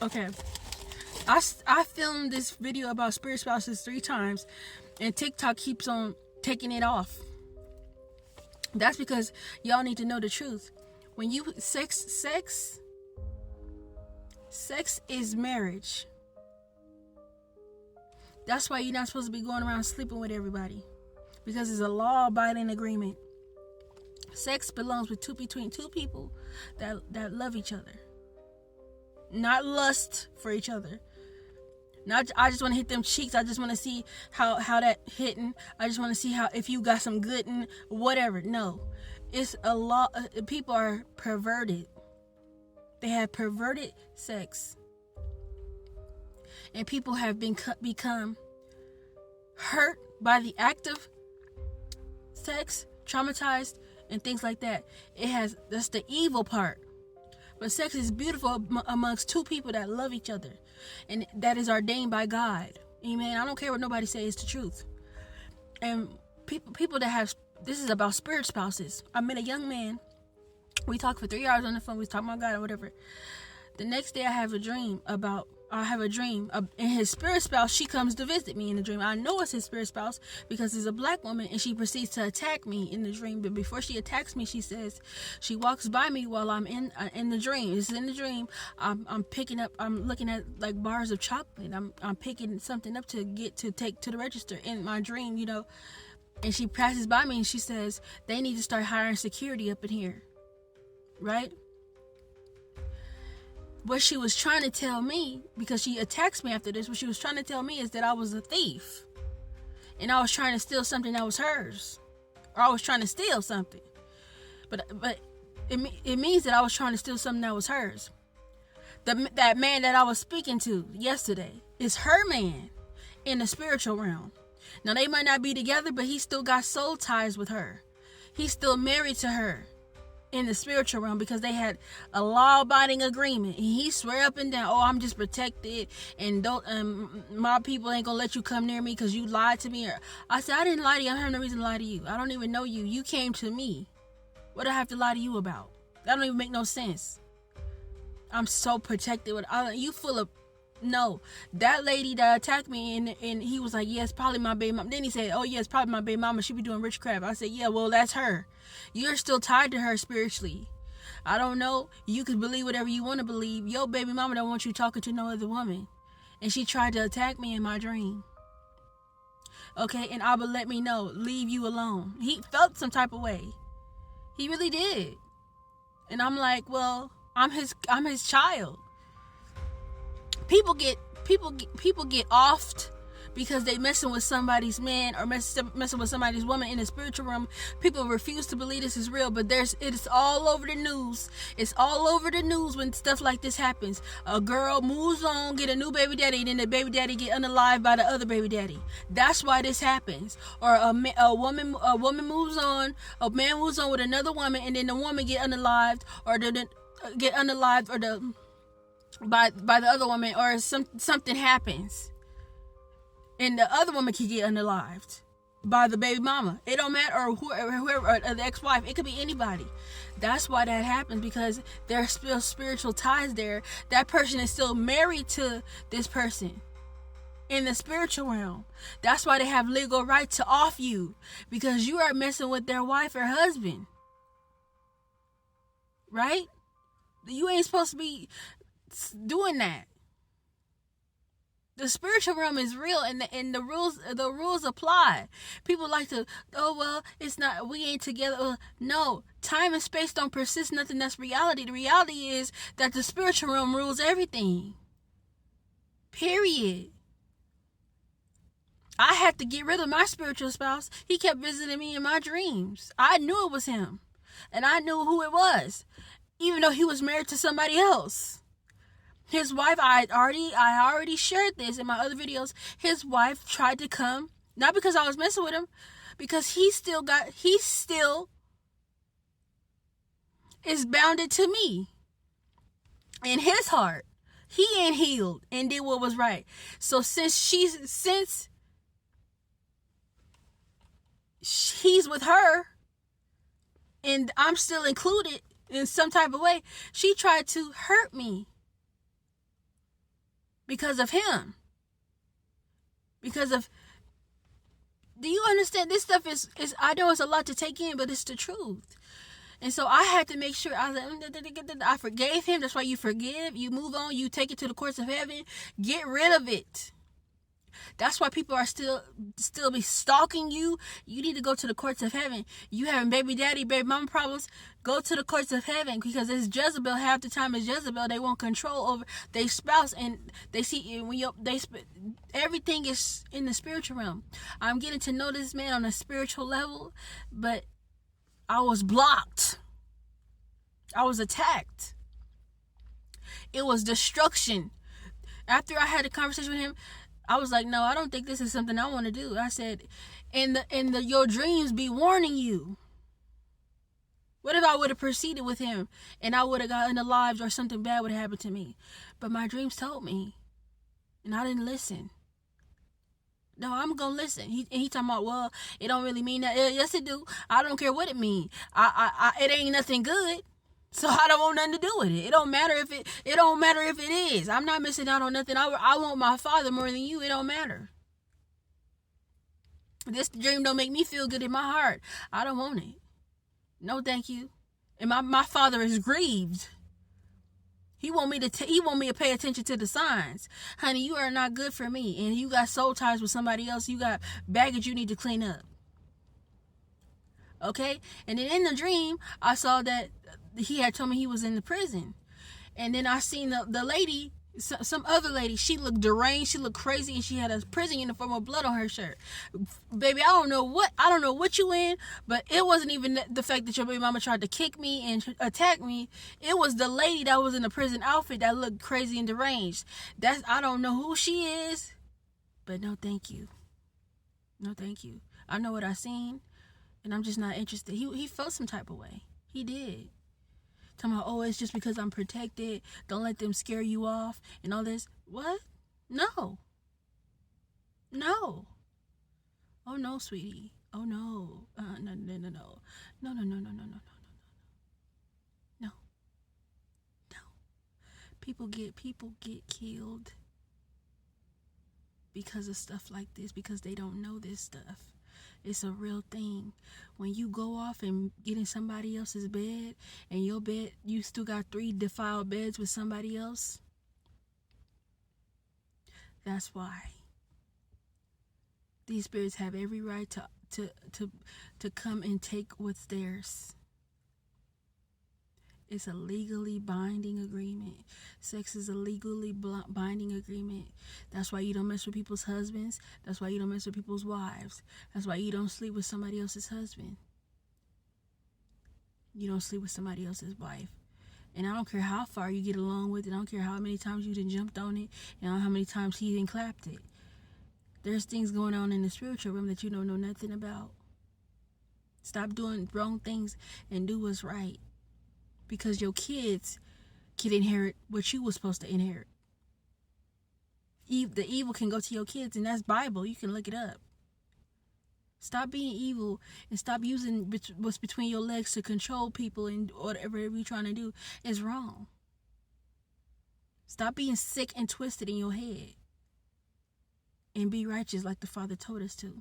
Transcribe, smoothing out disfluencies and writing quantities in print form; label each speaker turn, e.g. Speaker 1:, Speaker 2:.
Speaker 1: Okay. I filmed this video about spirit spouses 3 times, and TikTok keeps on taking it off. That's because y'all need to know the truth. When you sex is marriage. That's why you're not supposed to be going around sleeping with everybody, because it's a law-abiding agreement. Sex belongs between two people that love each other, not lust for each other. Not I just want to hit them cheeks. I just want to see how that hitting. I just want to see how if you got some good and whatever. No, it's a law. People are perverted. They have perverted sex, and people have become hurt by the act of sex, traumatized, and things like that. That's the evil part. But sex is beautiful amongst two people that love each other, and that is ordained by God. Amen. I don't care what nobody says, it's the truth. And people that have, this is about spirit spouses. I met a young man. We talked for 3 hours on the phone. We was talking about God or whatever. The next day I have a dream, and his spirit spouse, she comes to visit me in the dream. I know it's his spirit spouse because it's a black woman, and she proceeds to attack me in the dream. But before she attacks me, she walks by me while I'm in the dream. It's in the dream. I'm looking at like bars of chocolate. I'm picking something up to take to the register in my dream, And she passes by me and she says, they need to start hiring security up in here. Right? What she was trying to tell me, because she attacks me after this, what she was trying to tell me is that I was a thief. And I was trying to steal something that was hers. Or I was trying to steal something. But it means that I was trying to steal something that was hers. That man that I was speaking to yesterday is her man in the spiritual realm. Now, they might not be together, but he still got soul ties with her. He's still married to her in the spiritual realm because they had a law-abiding agreement. And he swear up and down, oh, I'm just protected, and my people ain't gonna let you come near me because you lied to me. I said, I didn't lie to you. I have no reason to lie to you. I don't even know you. You came to me. What do I have to lie to you about? That don't even make no sense. I'm so protected with you full of. No, that lady that attacked me, and he was like, yeah, it's probably my baby mama. Then he said, oh yeah, it's probably my baby mama. She be doing rich crap. I said, yeah, well, that's her. You're still tied to her spiritually. I don't know. You can believe whatever you want to believe. Your baby mama don't want you talking to no other woman. And she tried to attack me in my dream. Okay, and Abba let me know, leave you alone. He felt some type of way. He really did. And I'm like, well, I'm his child. People get offed because they messing with somebody's man or messing with somebody's woman in the spiritual realm. People refuse to believe this is real, but it's all over the news. It's all over the news when stuff like this happens. A girl moves on, get a new baby daddy, and then the baby daddy get unalived by the other baby daddy. That's why this happens. Or a woman moves on, a man moves on with another woman, and then the woman get unalived, or by the other woman, or something happens and the other woman can get unalived by the baby mama. It don't matter, or whoever, or the ex-wife. It could be anybody. That's why that happens, because there's still spiritual ties there. That person is still married to this person in the spiritual realm. That's why they have legal right to off you, because you are messing with their wife or husband. Right? You ain't supposed to be doing that. The spiritual realm is real, and the rules apply. People like to, oh well, it's not, we ain't together. No, time and space don't persist. Nothing that's reality. The reality is that the spiritual realm rules everything. Period. I had to get rid of my spiritual spouse. He kept visiting me in my dreams. I knew it was him, and I knew who it was, even though he was married to somebody else. His wife, I already shared this in my other videos. His wife tried to come, not because I was messing with him, because he still is bounded to me. In his heart, he ain't healed and did what was right. So since he's with her, and I'm still included in some type of way, she tried to hurt me. because of him. Because of, do you understand? This stuff is I know it's a lot to take in, but it's the truth. And so I had to make sure, I was like, I forgave him. That's why you forgive. You move on. You take it to the courts of heaven. Get rid of it. That's why people are still be stalking you. You need to go to the courts of heaven. You having baby daddy, baby mama problems, go to the courts of heaven, because it's Jezebel. Half the time it's Jezebel. They want control over their spouse, and they see when everything is in the spiritual realm. I'm getting to know this man on a spiritual level, but I was blocked. I was attacked. It was destruction. After I had a conversation with him, I was like, no, I don't think this is something I want to do. I said, your dreams be warning you. What if I would have proceeded with him and I would have gotten the lives, or something bad would have happened to me? But my dreams told me, and I didn't listen. No, I'm gonna listen. He talking about, well, it don't really mean that. Yes, it do. I don't care what it mean. It ain't nothing good. So I don't want nothing to do with it. It don't matter if it is. I'm not missing out on nothing. I want my father more than you. It don't matter. This dream don't make me feel good in my heart. I don't want it. No, thank you. And my father is grieved. He want me to pay attention to the signs. Honey, you are not good for me. And you got soul ties with somebody else. You got baggage you need to clean up. Okay? And then in the dream, I saw that he had told me he was in the prison. And then I seen the lady, some other lady, she looked deranged, she looked crazy, and she had a prison uniform with blood on her shirt. Baby, I don't know what you in, but it wasn't even the fact that your baby mama tried to kick me and attack me. It was the lady that was in the prison outfit that looked crazy and deranged. I don't know who she is, but no thank you. No thank you. I know what I seen, and I'm just not interested. He felt some type of way. He did. Talking about, oh, it's just because I'm protected. Don't let them scare you off and all this. What? No. No. Oh, no, sweetie. Oh, no. No. No. No. People get killed because of stuff like this, because they don't know this stuff. It's a real thing. When you go off and get in somebody else's bed, and your bed, you still got 3 defiled beds with somebody else. That's why. These spirits have every right to come and take what's theirs. It's a legally binding agreement. Sex is a legally binding agreement. That's why you don't mess with people's husbands. That's why you don't mess with people's wives. That's why you don't sleep with somebody else's husband. You don't sleep with somebody else's wife. And I don't care how far you get along with it. I don't care how many times you done jumped on it. And how many times he done clapped it. There's things going on in the spiritual realm that you don't know nothing about. Stop doing wrong things and do what's right. Because your kids can inherit what you were supposed to inherit. The evil can go to your kids, and that's Bible. You can look it up. Stop being evil and stop using what's between your legs to control people, and whatever you're trying to do is wrong. Stop being sick and twisted in your head. And be righteous like the Father told us to.